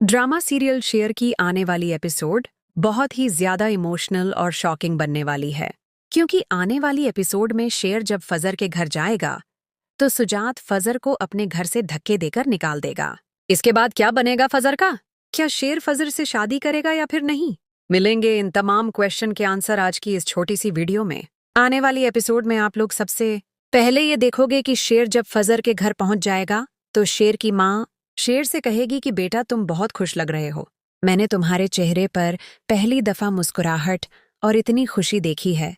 Drama serial शेर की आने वाली एपिसोड बहुत ही ज्यादा इमोशनल और शॉकिंग बनने वाली है, क्योंकि आने वाली एपिसोड में शेर जब फजर के घर जाएगा तो सुजात फजर को अपने घर से धक्के देकर निकाल देगा। इसके बाद क्या बनेगा फजर का? क्या शेर फजर से शादी करेगा या फिर नहीं? मिलेंगे इन तमाम क्वेश्चन के आंसर आज की इस छोटी सी वीडियो में। आने वाली एपिसोड में आप लोग सबसे पहले ये देखोगे कि शेर जब फजर के घर पहुंच जाएगा तो शेर की माँ शेर से कहेगी कि बेटा तुम बहुत खुश लग रहे हो, मैंने तुम्हारे चेहरे पर पहली दफा मुस्कुराहट और इतनी खुशी देखी है,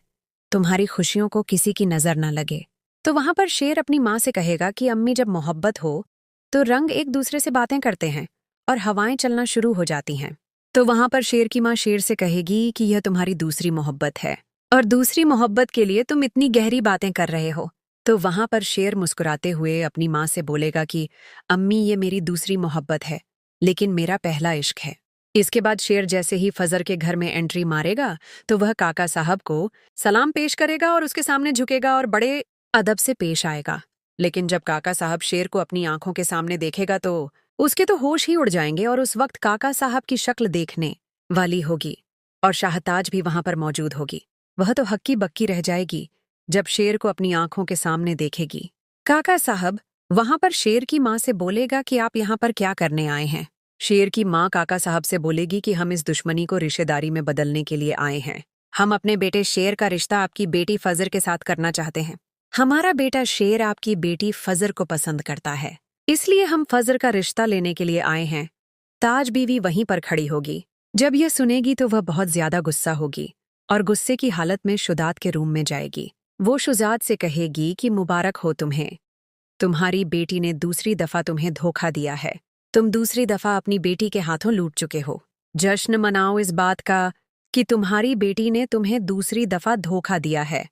तुम्हारी खुशियों को किसी की नजर न लगे। तो वहां पर शेर अपनी माँ से कहेगा कि अम्मी जब मोहब्बत हो तो रंग एक दूसरे से बातें करते हैं और हवाएं चलना शुरू हो जाती हैं। तो वहां पर शेर की माँ शेर से कहेगी कि यह तुम्हारी दूसरी मोहब्बत है और दूसरी मोहब्बत के लिए तुम इतनी गहरी बातें कर रहे हो। तो वहां पर शेर मुस्कुराते हुए अपनी माँ से बोलेगा कि अम्मी ये मेरी दूसरी मोहब्बत है, लेकिन मेरा पहला इश्क है। इसके बाद शेर जैसे ही फजर के घर में एंट्री मारेगा तो वह काका साहब को सलाम पेश करेगा और उसके सामने झुकेगा और बड़े अदब से पेश आएगा। लेकिन जब काका साहब शेर को अपनी आंखों के सामने देखेगा तो उसके तो होश ही उड़ जाएंगे और उस वक्त काका साहब की शक्ल देखने वाली होगी और शाहताज भी वहां पर मौजूद होगी। वह तो हक्की बक्की रह जाएगी जब शेर को अपनी आंखों के सामने देखेगी। काका साहब वहां पर शेर की माँ से बोलेगा कि आप यहाँ पर क्या करने आए हैं। शेर की माँ काका साहब से बोलेगी कि हम इस दुश्मनी को रिश्तेदारी में बदलने के लिए आए हैं। हम अपने बेटे शेर का रिश्ता आपकी बेटी फजर के साथ करना चाहते हैं। हमारा बेटा शेर आपकी बेटी फजर को पसंद करता है, इसलिए हम फजर का रिश्ता लेने के लिए आए हैं। ताज बीवी वहीं पर खड़ी होगी। जब यह सुनेगी तो वह बहुत ज्यादा गुस्सा होगी और गुस्से की हालत में शुजात के रूम में जाएगी। वो शुजात से कहेगी कि मुबारक हो तुम्हें, तुम्हारी बेटी ने दूसरी दफा तुम्हें धोखा दिया है, तुम दूसरी दफा अपनी बेटी के हाथों लूट चुके हो। जश्न मनाओ इस बात का कि तुम्हारी बेटी ने तुम्हें दूसरी दफा धोखा दिया है।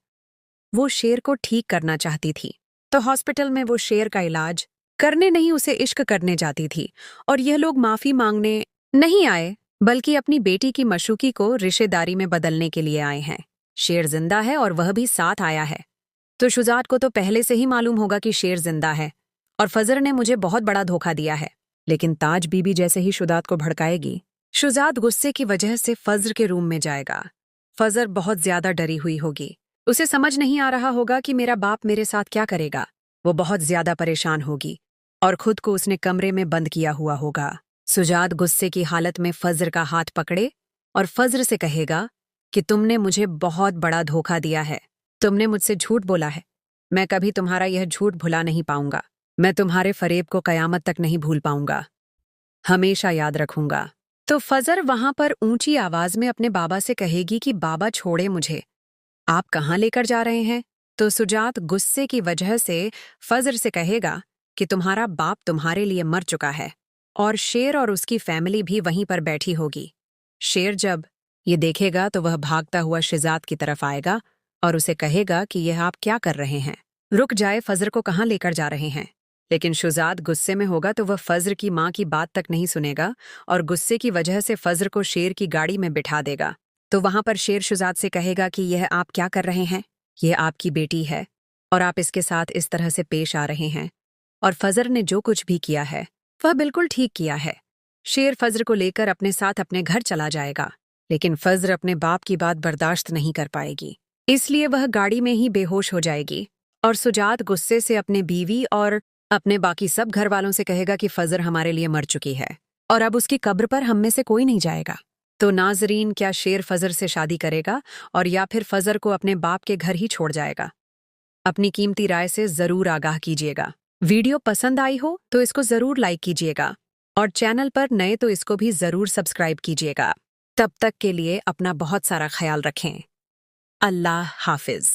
वो शेर को ठीक करना चाहती थी तो हॉस्पिटल में वो शेर का इलाज करने नहीं उसे इश्क करने जाती थी, और यह लोग माफी मांगने नहीं आए बल्कि अपनी बेटी की मशूकी को रिश्तेदारी में बदलने के लिए आए हैं। शेर जिंदा है और वह भी साथ आया है, तो शुजात को तो पहले से ही मालूम होगा कि शेर जिंदा है और फजर ने मुझे बहुत बड़ा धोखा दिया है। लेकिन ताज बीबी जैसे ही शुजात को भड़काएगी, शुजात गुस्से की वजह से फजर के रूम में जाएगा। फजर बहुत ज्यादा डरी हुई होगी, उसे समझ नहीं आ रहा होगा कि मेरा बाप मेरे साथ क्या करेगा। वो बहुत ज्यादा परेशान होगी और खुद को उसने कमरे में बंद किया हुआ होगा। शुजात गुस्से की हालत में फजर का हाथ पकड़े और फजर से कहेगा कि तुमने मुझे बहुत बड़ा धोखा दिया है, तुमने मुझसे झूठ बोला है, मैं कभी तुम्हारा यह झूठ भुला नहीं पाऊंगा, मैं तुम्हारे फरेब को कयामत तक नहीं भूल पाऊंगा, हमेशा याद रखूंगा। तो फजर वहां पर ऊंची आवाज में अपने बाबा से कहेगी कि बाबा छोड़े मुझे, आप कहाँ लेकर जा रहे हैं। तो शुजात गुस्से की वजह से फजर से कहेगा कि तुम्हारा बाप तुम्हारे लिए मर चुका है, और शेर और उसकी फैमिली भी वहीं पर बैठी होगी। शेर जब ये देखेगा तो वह भागता हुआ शुजात की तरफ आएगा और उसे कहेगा कि यह आप क्या कर रहे हैं, रुक जाए, फजर को कहाँ लेकर जा रहे हैं। लेकिन शुजात गुस्से में होगा तो वह फजर की माँ की बात तक नहीं सुनेगा और गुस्से की वजह से फजर को शेर की गाड़ी में बिठा देगा। तो वहां पर शेर शुजात से कहेगा कि यह आप क्या कर रहे हैं, यह आपकी बेटी है और आप इसके साथ इस तरह से पेश आ रहे हैं, और फजर ने जो कुछ भी किया है वह बिल्कुल ठीक किया है। शेर फजर को लेकर अपने साथ अपने घर चला जाएगा, लेकिन फजर अपने बाप की बात बर्दाश्त नहीं कर पाएगी, इसलिए वह गाड़ी में ही बेहोश हो जाएगी। और शुजात गुस्से से अपने बीवी और अपने बाकी सब घर वालों से कहेगा कि फजर हमारे लिए मर चुकी है और अब उसकी कब्र पर हम में से कोई नहीं जाएगा। तो नाजरीन, क्या शेर फजर से शादी करेगा और या फिर फजर को अपने बाप के घर ही छोड़ जाएगा? अपनी कीमती राय से जरूर आगाह कीजिएगा। वीडियो पसंद आई हो तो इसको जरूर लाइक कीजिएगा और चैनल पर नए तो इसको भी जरूर सब्सक्राइब कीजिएगा। तब तक के लिए अपना बहुत सारा ख्याल रखें। अल्लाह हाफिज।